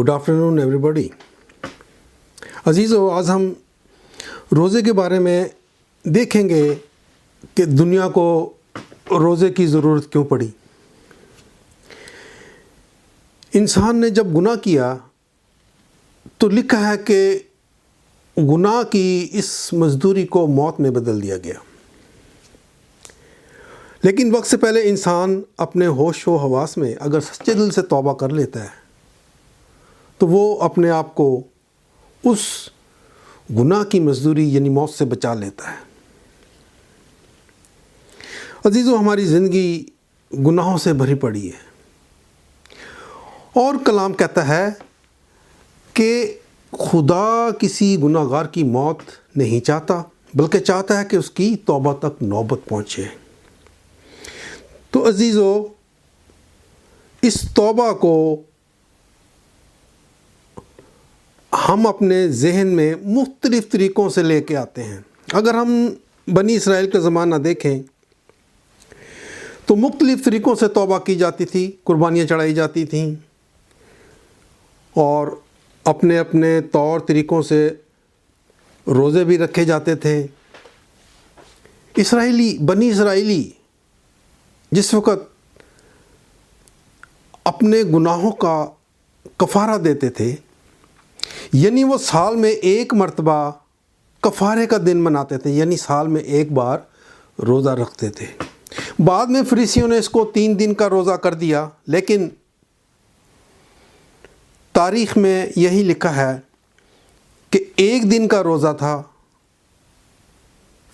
Good afternoon every بڈی. عزیزو، آج ہم روزے کے بارے میں دیکھیں گے کہ دنیا کو روزے کی ضرورت کیوں پڑی. انسان نے جب گناہ کیا تو لکھا ہے کہ گناہ کی اس مزدوری کو موت میں بدل دیا گیا. لیکن وقت سے پہلے انسان اپنے ہوش و حواس میں اگر سچے دل سے توبہ کر لیتا ہے تو وہ اپنے آپ کو اس گناہ کی مزدوری یعنی موت سے بچا لیتا ہے. عزیزو، ہماری زندگی گناہوں سے بھری پڑی ہے اور کلام کہتا ہے کہ خدا کسی گناہ گار کی موت نہیں چاہتا بلکہ چاہتا ہے کہ اس کی توبہ تک نوبت پہنچے. تو عزیزو، اس توبہ کو ہم اپنے ذہن میں مختلف طریقوں سے لے کے آتے ہیں. اگر ہم بنی اسرائیل کا زمانہ دیکھیں تو مختلف طریقوں سے توبہ کی جاتی تھی، قربانیاں چڑھائی جاتی تھیں اور اپنے اپنے طور طریقوں سے روزے بھی رکھے جاتے تھے. بنی اسرائیلی جس وقت اپنے گناہوں کا کفارہ دیتے تھے، یعنی وہ سال میں ایک مرتبہ کفارے کا دن مناتے تھے، یعنی سال میں ایک بار روزہ رکھتے تھے. بعد میں فریسیوں نے اس کو 3 دن کا روزہ کر دیا، لیکن تاریخ میں یہی لکھا ہے کہ 1 دن کا روزہ تھا.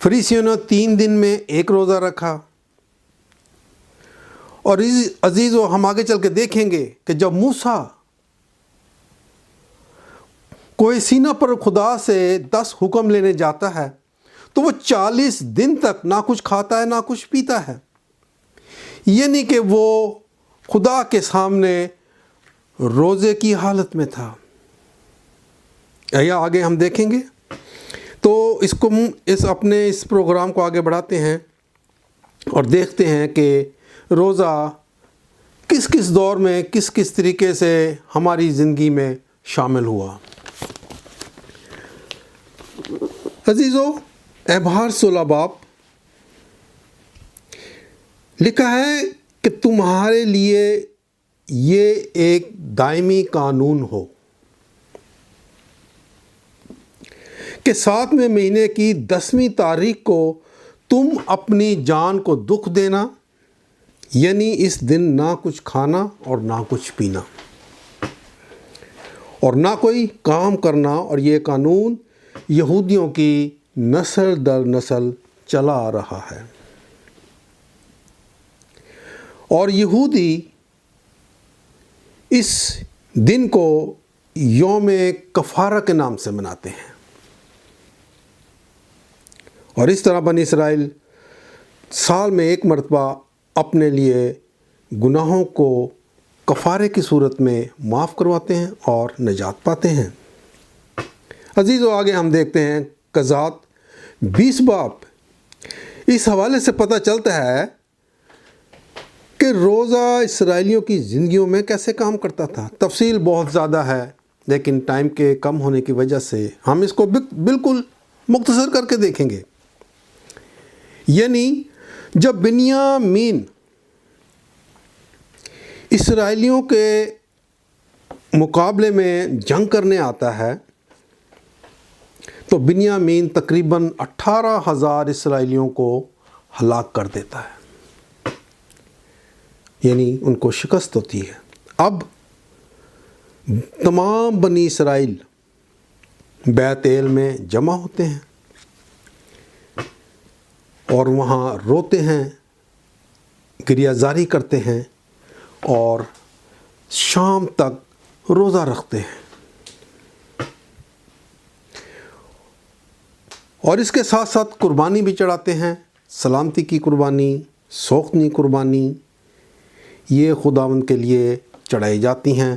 فریسیوں نے 3 دن میں ایک روزہ رکھا. اور عزیزو، ہم آگے چل کے دیکھیں گے کہ جب موسیٰ کوہ سینا پر خدا سے 10 حکم لینے جاتا ہے تو وہ 40 دن تک نہ کچھ کھاتا ہے نہ کچھ پیتا ہے، یعنی کہ وہ خدا کے سامنے روزے کی حالت میں تھا. آگے ہم دیکھیں گے تو اس پروگرام کو آگے بڑھاتے ہیں اور دیکھتے ہیں کہ روزہ کس کس دور میں کس کس طریقے سے ہماری زندگی میں شامل ہوا. عزیزو، اعبار 16 باب لکھا ہے کہ تمہارے لیے یہ ایک دائمی قانون ہو کہ 7ویں مہینے کی 10ویں تاریخ کو تم اپنی جان کو دکھ دینا، یعنی اس دن نہ کچھ کھانا اور نہ کچھ پینا اور نہ کوئی کام کرنا. اور یہ قانون یہودیوں کی نسل در نسل چلا آ رہا ہے اور یہودی اس دن کو یوم کفارہ کے نام سے مناتے ہیں. اور اس طرح بنی اسرائیل سال میں ایک مرتبہ اپنے لیے گناہوں کو کفارے کی صورت میں معاف کرواتے ہیں اور نجات پاتے ہیں. عزیزو، آگے ہم دیکھتے ہیں قضات 20 باب. اس حوالے سے پتہ چلتا ہے کہ روزہ اسرائیلیوں کی زندگیوں میں کیسے کام کرتا تھا. تفصیل بہت زیادہ ہے لیکن ٹائم کے کم ہونے کی وجہ سے ہم اس کو بالکل مختصر کر کے دیکھیں گے. یعنی جب بنیامین اسرائیلیوں کے مقابلے میں جنگ کرنے آتا ہے تو بنیامین تقریباً 18,000 اسرائیلیوں کو ہلاک کر دیتا ہے، یعنی ان کو شکست ہوتی ہے. اب تمام بنی اسرائیل بیت ایل میں جمع ہوتے ہیں اور وہاں روتے ہیں، گریہ زاری کرتے ہیں اور شام تک روزہ رکھتے ہیں. اور اس کے ساتھ ساتھ قربانی بھی چڑھاتے ہیں. سلامتی کی قربانی، سوختنی قربانی، یہ خداوند کے لیے چڑھائی جاتی ہیں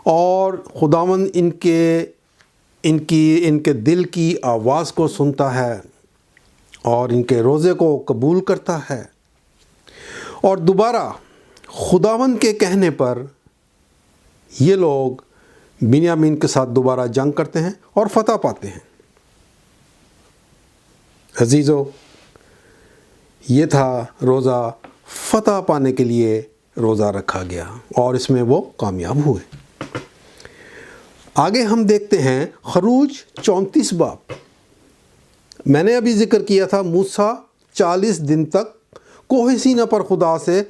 اور خداوند ان کے دل کی آواز کو سنتا ہے اور ان کے روزے کو قبول کرتا ہے. اور دوبارہ خداوند کے کہنے پر یہ لوگ بنیامین کے ساتھ دوبارہ جنگ کرتے ہیں اور فتح پاتے ہیں۔ عزیزو، یہ تھا روزہ فتح پانے کے لیے روزہ رکھا گیا اور اس میں وہ کامیاب ہوئے۔ آگے ہم دیکھتے ہیں خروج 34 باب۔ میں نے ابھی ذکر کیا تھا موسیٰ 40 دن تک کوہ سینا پر خدا سے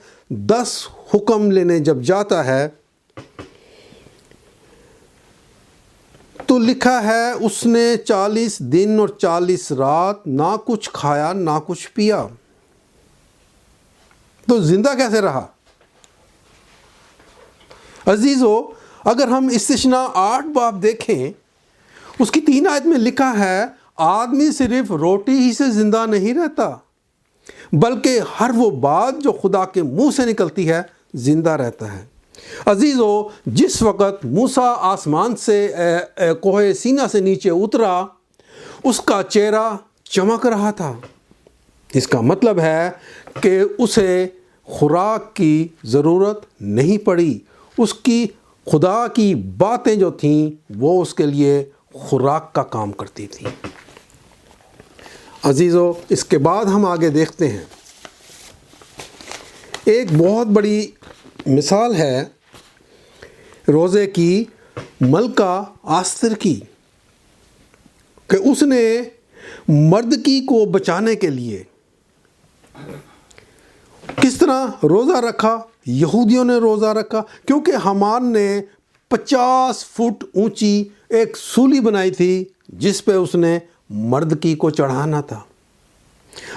10 حکم لینے جب جاتا ہے تو لکھا ہے اس نے 40 دن اور 40 رات نہ کچھ کھایا نہ کچھ پیا۔ تو زندہ کیسے رہا؟ عزیزو، اگر ہم استثناء 8 باب دیکھیں، اس کی 3 آیت میں لکھا ہے آدمی صرف روٹی ہی سے زندہ نہیں رہتا بلکہ ہر وہ بات جو خدا کے منہ سے نکلتی ہے زندہ رہتا ہے۔ عزیزو، جس وقت موسیٰ آسمان سے کوہ سینا سے نیچے اترا، اس کا چہرہ چمک رہا تھا۔ اس کا مطلب ہے کہ اسے خوراک کی ضرورت نہیں پڑی۔ اس کی خدا کی باتیں جو تھیں وہ اس کے لیے خوراک کا کام کرتی تھیں۔ عزیزو، اس کے بعد ہم آگے دیکھتے ہیں، ایک بہت بڑی مثال ہے روزے کی ملکہ آستر کی، کہ اس نے مردکی کو بچانے کے لیے کس طرح روزہ رکھا۔ یہودیوں نے روزہ رکھا کیونکہ حامان نے 50 فٹ اونچی ایک سولی بنائی تھی جس پہ اس نے مردکی کو چڑھانا تھا۔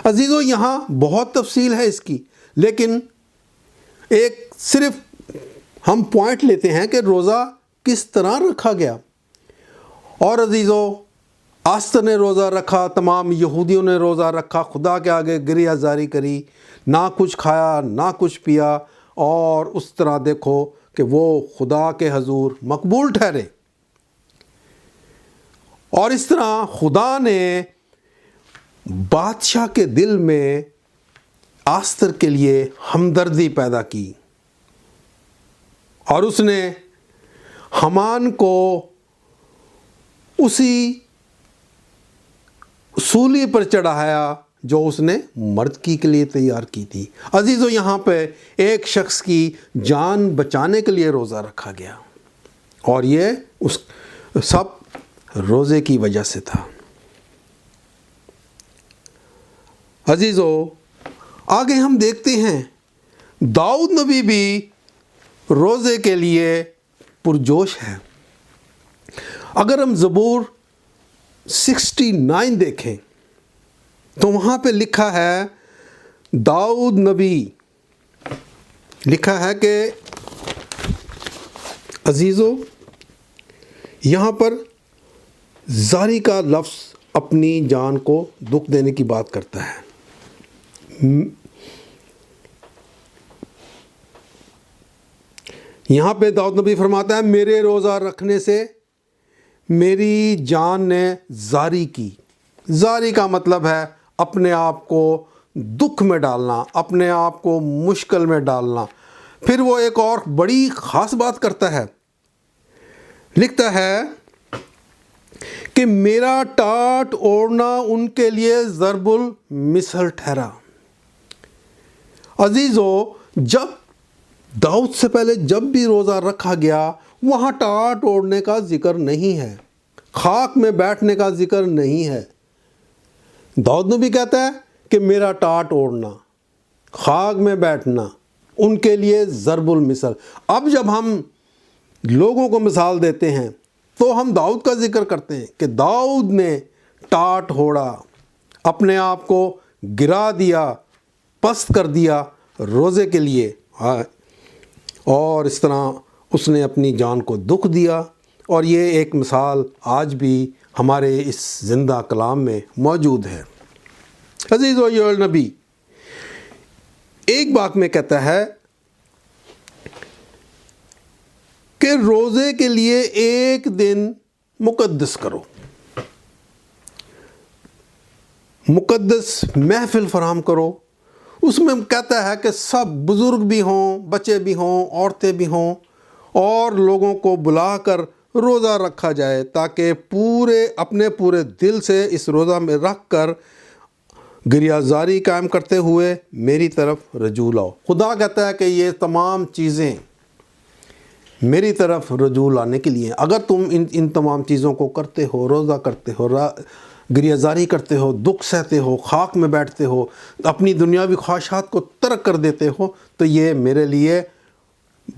عزیزو، یہاں بہت تفصیل ہے اس کی، لیکن ایک صرف ہم پوائنٹ لیتے ہیں کہ روزہ کس طرح رکھا گیا۔ اور عزیزو، آستر نے روزہ رکھا، تمام یہودیوں نے روزہ رکھا، خدا کے آگے گریہ زاری کری، نہ کچھ کھایا نہ کچھ پیا، اور اس طرح دیکھو کہ وہ خدا کے حضور مقبول ٹھہرے۔ اور اس طرح خدا نے بادشاہ کے دل میں آستر کے لیے ہمدردی پیدا کی، اور اس نے حامان کو اسی سولی پر چڑھایا جو اس نے مردکی کے لیے تیار کی تھی۔ عزیزو، یہاں پہ ایک شخص کی جان بچانے کے لیے روزہ رکھا گیا، اور یہ اس سب روزے کی وجہ سے تھا۔ عزیزو، آگے ہم دیکھتے ہیں داؤد نبی بھی روزے کے لیے پرجوش ہے۔ اگر ہم زبور 69 دیکھیں تو وہاں پہ لکھا ہے، داؤد نبی لکھا ہے کہ عزیزو، یہاں پر زاری کا لفظ اپنی جان کو دکھ دینے کی بات کرتا ہے۔ یہاں پہ داؤد نبی فرماتا ہے، میرے روزہ رکھنے سے میری جان نے زاری کی۔ زاری کا مطلب ہے اپنے آپ کو دکھ میں ڈالنا، اپنے آپ کو مشکل میں ڈالنا۔ پھر وہ ایک اور بڑی خاص بات کرتا ہے، لکھتا ہے کہ میرا ٹاٹ اوڑھنا ان کے لیے ضرب المثل ٹھہرا۔ عزیزو، جب داؤد سے پہلے جب بھی روزہ رکھا گیا، وہاں ٹاٹ اوڑھنے کا ذکر نہیں ہے، خاک میں بیٹھنے کا ذکر نہیں ہے۔ داؤد نبی کہتا ہے کہ میرا ٹاٹ اوڑھنا، خاک میں بیٹھنا ان کے لیے ضرب المثل۔ اب جب ہم لوگوں کو مثال دیتے ہیں تو ہم داؤد کا ذکر کرتے ہیں کہ داؤد نے ٹاٹ اوڑھا، اپنے آپ کو گرا دیا، پست کر دیا روزے کے لیے، اور اس طرح اس نے اپنی جان کو دکھ دیا۔ اور یہ ایک مثال آج بھی ہمارے اس زندہ کلام میں موجود ہے۔ عزیزو، یوئیل نبی ایک بات میں کہتا ہے کہ روزے کے لیے ایک دن مقدس کرو، مقدس محفل فراہم کرو۔ اس میں کہتا ہے کہ سب بزرگ بھی ہوں، بچے بھی ہوں، عورتیں بھی ہوں، اور لوگوں کو بلا کر روزہ رکھا جائے تاکہ اپنے پورے دل سے اس روزہ میں رکھ کر گریہ زاری قائم کرتے ہوئے میری طرف رجوع لاؤ۔ خدا کہتا ہے کہ یہ تمام چیزیں میری طرف رجوع لانے کے لیے، اگر تم ان تمام چیزوں کو کرتے ہو، روزہ کرتے ہو، گریہ زاری کرتے ہو، دکھ سہتے ہو، خاک میں بیٹھتے ہو، اپنی دنیاوی خواہشات کو ترک کر دیتے ہو، تو یہ میرے لیے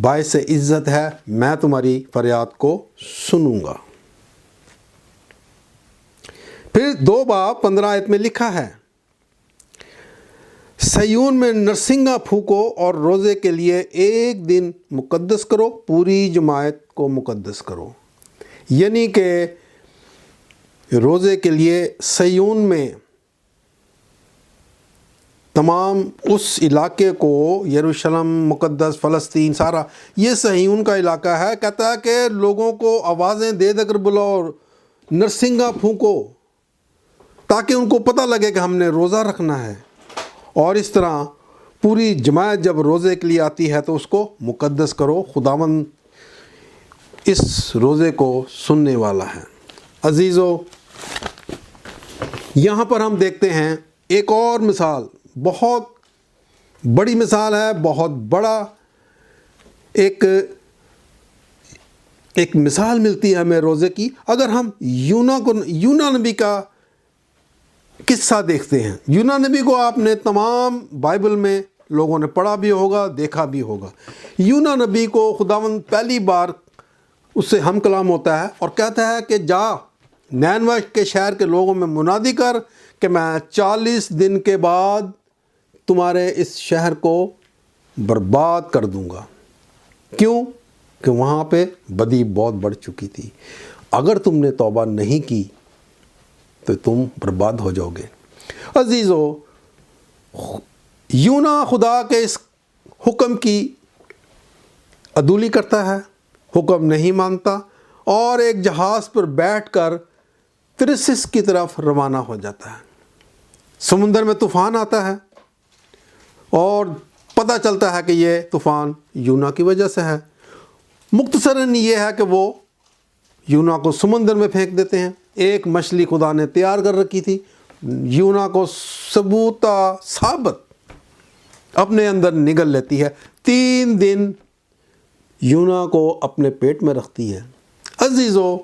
باعث عزت ہے، میں تمہاری فریاد کو سنوں گا۔ پھر 2 باب 15 آیت میں لکھا ہے، صہیون میں نرسنگا پھونکو اور روزے کے لیے ایک دن مقدس کرو، پوری جماعت کو مقدس کرو۔ یعنی کہ روزے کے لیے صہیون میں تمام اس علاقے کو، یروشلم مقدس، فلسطین، سارا یہ صہیون کا علاقہ ہے۔ کہتا ہے کہ لوگوں کو آوازیں دے کر بلاؤ، نرسنگا پھونکو، تاکہ ان کو پتہ لگے کہ ہم نے روزہ رکھنا ہے۔ اور اس طرح پوری جماعت جب روزے کے لیے آتی ہے تو اس کو مقدس کرو، خداوند اس روزے کو سننے والا ہے۔ عزیزو، یہاں پر ہم دیکھتے ہیں ایک اور مثال، بہت بڑی مثال ہے، بہت بڑا ایک مثال ملتی ہے ہمیں روزے کی۔ اگر ہم یونا نبی کا قصہ دیکھتے ہیں، یونا نبی کو آپ نے تمام بائبل میں لوگوں نے پڑھا بھی ہوگا، دیکھا بھی ہوگا۔ یونا نبی کو خداوند پہلی بار اس سے ہم کلام ہوتا ہے اور کہتا ہے کہ جا نینوہ کے شہر کے لوگوں میں منادی کر کہ میں 40 دن کے بعد تمہارے اس شہر کو برباد کر دوں گا۔ کیوں؟ کہ وہاں پہ بدی بہت بڑھ چکی تھی، اگر تم نے توبہ نہیں کی تو تم برباد ہو جاؤ گے۔ عزیزو، یونا خدا کے اس حکم کی عدولی کرتا ہے، حکم نہیں مانتا، اور ایک جہاز پر بیٹھ کر ترسس کی طرف روانہ ہو جاتا ہے۔ سمندر میں طوفان آتا ہے اور پتہ چلتا ہے کہ یہ طوفان یونا کی وجہ سے ہے۔ مختصراً یہ ہے کہ وہ یونا کو سمندر میں پھینک دیتے ہیں۔ ایک مچھلی خدا نے تیار کر رکھی تھی، یونا کو ثابت اپنے اندر نگل لیتی ہے، 3 دن یونا کو اپنے پیٹ میں رکھتی ہے۔ عزیزو،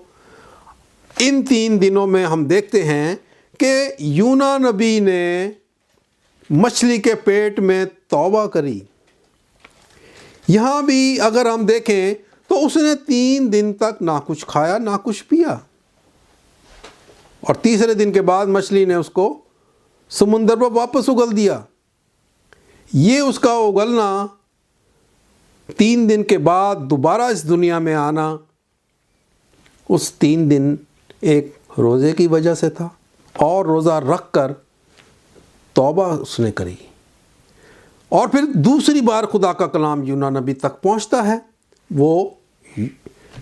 ان 3 دنوں میں ہم دیکھتے ہیں کہ یونا نبی نے مچھلی کے پیٹ میں توبہ کری۔ یہاں بھی اگر ہم دیکھیں تو اس نے 3 دن تک نہ کچھ کھایا نہ کچھ پیا، اور تیسرے دن کے بعد مچھلی نے اس کو سمندر پر واپس اگل دیا۔ یہ اس کا اگلنا 3 دن کے بعد دوبارہ اس دنیا میں آنا، اس 3 دن ایک روزے کی وجہ سے تھا، اور روزہ رکھ کر توبہ اس نے کری۔ اور پھر دوسری بار خدا کا کلام یونا نبی تک پہنچتا ہے، وہ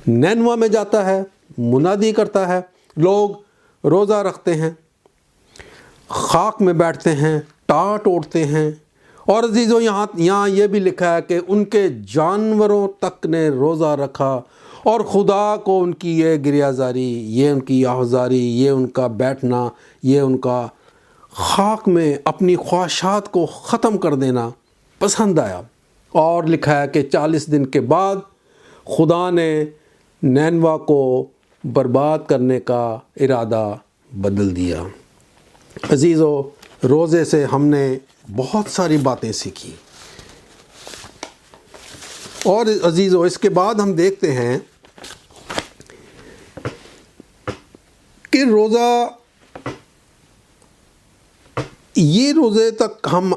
نینوہ میں جاتا ہے، منادی کرتا ہے، لوگ روزہ رکھتے ہیں، خاک میں بیٹھتے ہیں، ٹاٹ اوڑھتے ہیں، اور عزیزو یہاں یہ بھی لکھا ہے کہ ان کے جانوروں تک نے روزہ رکھا، اور خدا کو ان کی یہ گریہ زاری، یہ ان کی آہوازاری، یہ ان کا بیٹھنا، یہ ان کا خاک میں اپنی خواہشات کو ختم کر دینا پسند آیا۔ اور لکھا ہے کہ 40 دن کے بعد خدا نے نینوہ کو برباد کرنے کا ارادہ بدل دیا۔ عزیزو، روزے سے ہم نے بہت ساری باتیں سیکھی، اور عزیزو اس کے بعد ہم دیکھتے ہیں کہ یہ روزے تک ہم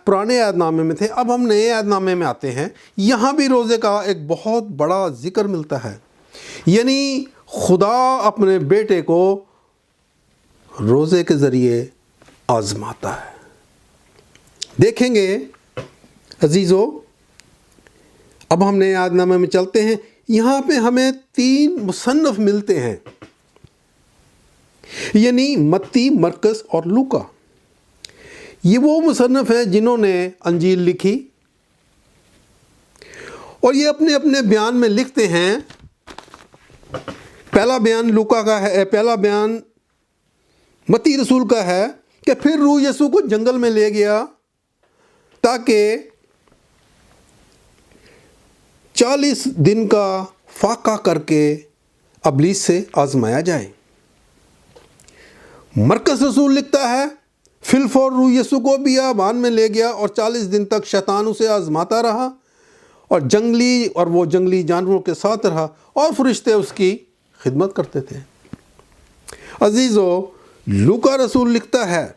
پرانے عہد نامے میں تھے، اب ہم نئے عہد نامے میں آتے ہیں۔ یہاں بھی روزے کا ایک بہت بڑا ذکر ملتا ہے، یعنی خدا اپنے بیٹے کو روزے کے ذریعے آزماتا ہے۔ دیکھیں گے عزیزو، اب ہم نئے عہد نامے میں چلتے ہیں۔ یہاں پہ ہمیں 3 مصنف ملتے ہیں، یعنی متی، مرکز اور لوکا۔ یہ وہ مصنف ہیں جنہوں نے انجیل لکھی، اور یہ اپنے اپنے بیان میں لکھتے ہیں پہلا بیان لوکا کا ہے، پہلا بیان متی رسول کا ہے کہ پھر روح یسوع کو جنگل میں لے گیا تاکہ 40 دن کا فاقہ کر کے ابلیس سے آزمایا جائے۔ مرکز رسول لکھتا ہے فی الفور روح یسوع کو بیابان میں لے گیا اور 40 دن تک شیطان اسے آزماتا رہا اور وہ جنگلی جانوروں کے ساتھ رہا اور فرشتے اس کی خدمت کرتے تھے۔ عزیزو، لوکا رسول لکھتا ہے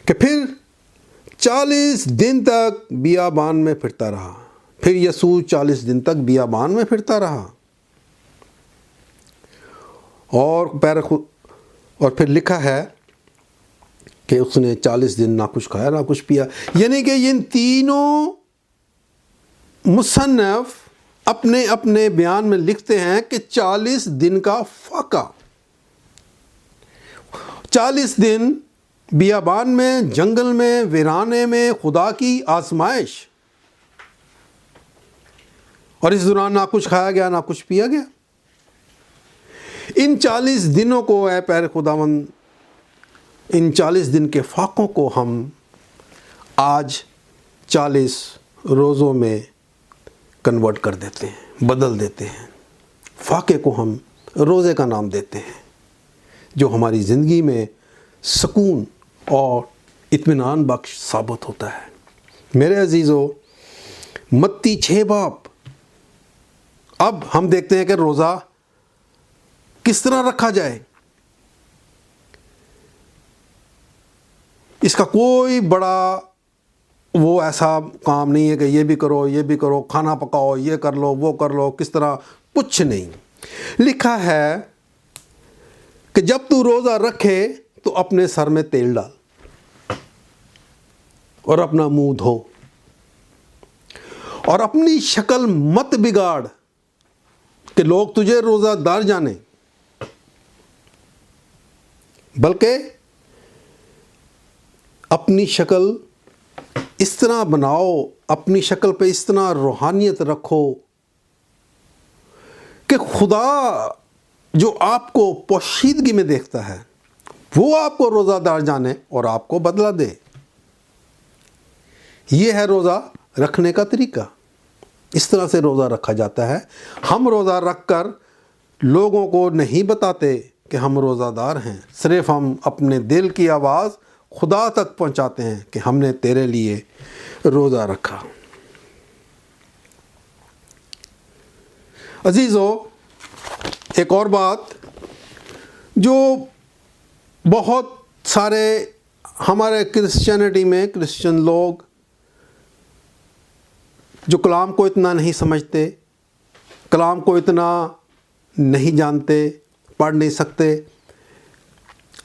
کہ پھر 40 دن تک بیابان میں پھرتا رہا۔ پھر یسوع 40 دن تک بیابان میں پھرتا رہا اور پھر لکھا ہے کہ اس نے 40 دن نہ کچھ کھایا نہ کچھ پیا۔ یعنی کہ ان تینوں مصنف اپنے اپنے بیان میں لکھتے ہیں کہ 40 دن کا فاقہ، 40 دن بیابان میں، جنگل میں، ویرانے میں خدا کی آزمائش، اور اس دوران نہ کچھ کھایا گیا نہ کچھ پیا گیا۔ ان 40 دنوں کو اے پیارے خداوند، ان 40 دن کے فاقوں کو ہم آج 40 روزوں میں کنورٹ کر دیتے ہیں، بدل دیتے ہیں۔ فاقے کو ہم روزے کا نام دیتے ہیں، جو ہماری زندگی میں سکون اور اطمینان بخش ثابت ہوتا ہے۔ میرے عزیزو، متی 6 باب، اب ہم دیکھتے ہیں کہ روزہ کس طرح رکھا جائے۔ اس کا کوئی بڑا وہ ایسا کام نہیں ہے کہ یہ بھی کرو یہ بھی کرو، کھانا پکاؤ، یہ کر لو وہ کر لو، کس طرح، کچھ نہیں۔ لکھا ہے کہ جب تو روزہ رکھے تو اپنے سر میں تیل ڈال اور اپنا منہ دھو اور اپنی شکل مت بگاڑ کہ لوگ تجھے روزہ دار جانیں، بلکہ اپنی شکل اس طرح بناؤ، اپنی شکل پہ اس طرح روحانیت رکھو کہ خدا جو آپ کو پوشیدگی میں دیکھتا ہے وہ آپ کو روزہ دار جانے اور آپ کو بدلہ دے۔ یہ ہے روزہ رکھنے کا طریقہ، اس طرح سے روزہ رکھا جاتا ہے۔ ہم روزہ رکھ کر لوگوں کو نہیں بتاتے کہ ہم روزہ دار ہیں، صرف ہم اپنے دل کی آواز خدا تک پہنچاتے ہیں کہ ہم نے تیرے لیے روزہ رکھا۔ عزیزو، ایک اور بات جو بہت سارے ہمارے کرسچینٹی میں کرسچن لوگ جو کلام کو اتنا نہیں سمجھتے، کلام کو اتنا نہیں جانتے، پڑھ نہیں سکتے،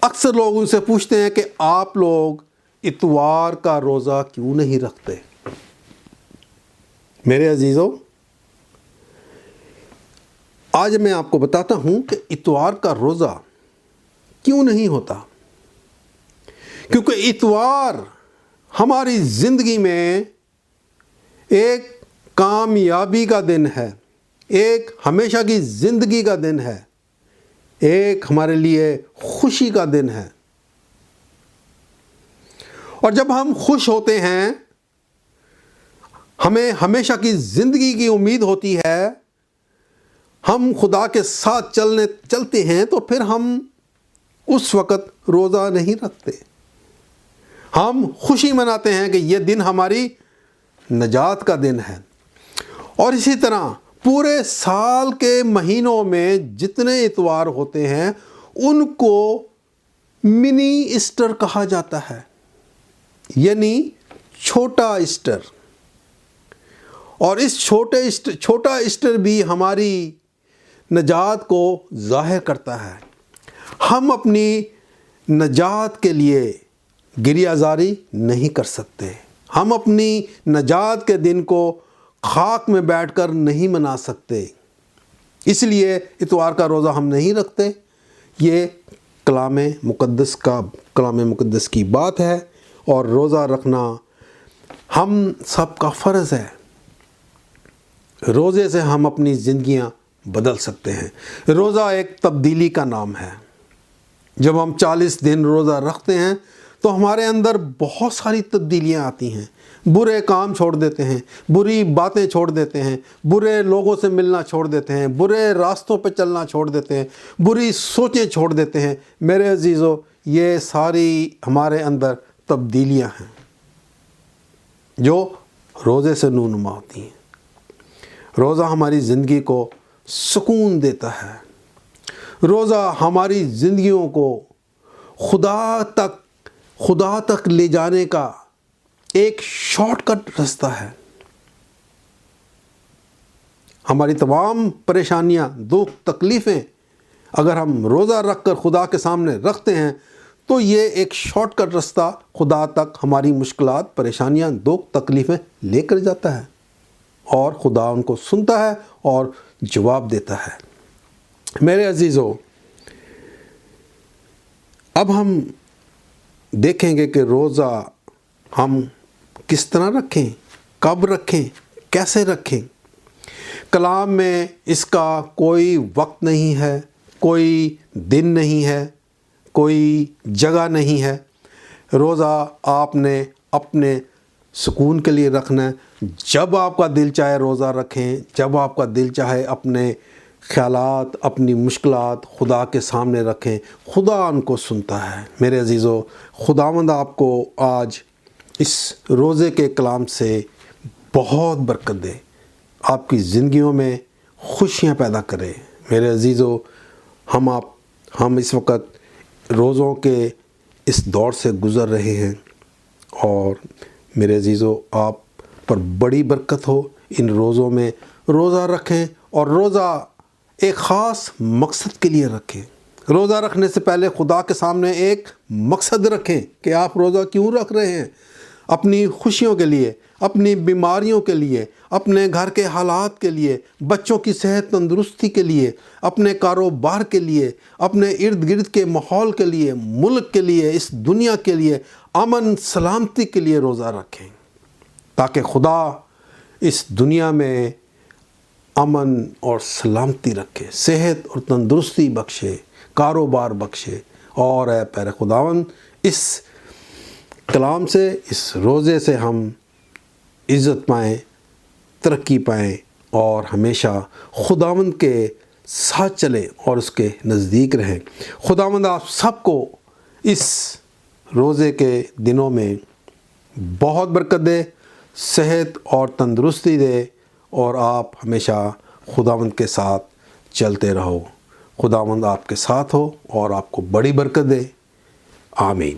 اکثر لوگ ان سے پوچھتے ہیں کہ آپ لوگ اتوار کا روزہ کیوں نہیں رکھتے؟ میرے عزیزو، آج میں آپ کو بتاتا ہوں کہ اتوار کا روزہ کیوں نہیں ہوتا۔ کیونکہ اتوار ہماری زندگی میں ایک کامیابی کا دن ہے، ایک ہمیشہ کی زندگی کا دن ہے، ایک ہمارے لیے خوشی کا دن ہے۔ اور جب ہم خوش ہوتے ہیں، ہمیں ہمیشہ کی زندگی کی امید ہوتی ہے، ہم خدا کے ساتھ چلتے ہیں، تو پھر ہم اس وقت روزہ نہیں رکھتے۔ ہم خوشی مناتے ہیں کہ یہ دن ہماری نجات کا دن ہے۔ اور اسی طرح پورے سال کے مہینوں میں جتنے اتوار ہوتے ہیں ان کو منی ایسٹر کہا جاتا ہے، یعنی چھوٹا ایسٹر۔ اور اس چھوٹا ایسٹر بھی ہماری نجات کو ظاہر کرتا ہے۔ ہم اپنی نجات کے لیے گریہ زاری نہیں کر سکتے، ہم اپنی نجات کے دن کو خاک میں بیٹھ کر نہیں منا سکتے، اس لیے اتوار کا روزہ ہم نہیں رکھتے۔ یہ کلام مقدس کی بات ہے، اور روزہ رکھنا ہم سب کا فرض ہے۔ روزے سے ہم اپنی زندگیاں بدل سکتے ہیں۔ روزہ ایک تبدیلی کا نام ہے۔ جب ہم 40 دن روزہ رکھتے ہیں تو ہمارے اندر بہت ساری تبدیلیاں آتی ہیں۔ برے کام چھوڑ دیتے ہیں، بری باتیں چھوڑ دیتے ہیں، برے لوگوں سے ملنا چھوڑ دیتے ہیں، برے راستوں پہ چلنا چھوڑ دیتے ہیں، بری سوچیں چھوڑ دیتے ہیں۔ میرے عزیزو، یہ ساری ہمارے اندر تبدیلیاں ہیں جو روزے سے نونما ہوتی ہیں۔ روزہ ہماری زندگی کو سکون دیتا ہے۔ روزہ ہماری زندگیوں کو خدا تک لے جانے کا ایک شارٹ کٹ راستہ ہے۔ ہماری تمام پریشانیاں، دکھ، تکلیفیں اگر ہم روزہ رکھ کر خدا کے سامنے رکھتے ہیں تو یہ ایک شارٹ کٹ راستہ خدا تک ہماری مشکلات، پریشانیاں، دکھ، تکلیفیں لے کر جاتا ہے، اور خدا ان کو سنتا ہے اور جواب دیتا ہے۔ میرے عزیزو، اب ہم دیکھیں گے کہ روزہ ہم کس طرح رکھیں، کب رکھیں، کیسے رکھیں۔ کلام میں اس کا کوئی وقت نہیں ہے، کوئی دن نہیں ہے، کوئی جگہ نہیں ہے۔ روزہ آپ نے اپنے سکون کے لیے رکھنا ہے۔ جب آپ کا دل چاہے روزہ رکھیں، جب آپ کا دل چاہے اپنے خیالات، اپنی مشکلات خدا کے سامنے رکھیں، خدا ان کو سنتا ہے۔ میرے عزیزو، خداوند آپ کو آج اس روزے کے کلام سے بہت برکت دے، آپ کی زندگیوں میں خوشیاں پیدا کرے۔ میرے عزیزو، ہم اس وقت روزوں کے اس دور سے گزر رہے ہیں، اور میرے عزیزو، آپ پر بڑی برکت ہو۔ ان روزوں میں روزہ رکھیں، اور روزہ ایک خاص مقصد کے لیے رکھیں۔ روزہ رکھنے سے پہلے خدا کے سامنے ایک مقصد رکھیں کہ آپ روزہ کیوں رکھ رہے ہیں۔ اپنی خوشیوں کے لیے، اپنی بیماریوں کے لیے، اپنے گھر کے حالات کے لیے، بچوں کی صحت تندرستی کے لیے، اپنے کاروبار کے لیے، اپنے ارد گرد کے ماحول کے لیے، ملک کے لیے، اس دنیا کے لیے، امن سلامتی کے لیے روزہ رکھیں، تاکہ خدا اس دنیا میں امن اور سلامتی رکھے، صحت اور تندرستی بخشے، کاروبار بخشے۔ اور اے پیارے خداوند، اس کلام سے، اس روزے سے ہم عزت پائیں، ترقی پائیں، اور ہمیشہ خداوند کے ساتھ چلیں اور اس کے نزدیک رہیں۔ خداوند آپ سب کو اس روزے کے دنوں میں بہت برکت دے، صحت اور تندرستی دے، اور آپ ہمیشہ خداوند کے ساتھ چلتے رہو۔ خداوند آپ کے ساتھ ہو اور آپ کو بڑی برکت دے۔ آمین۔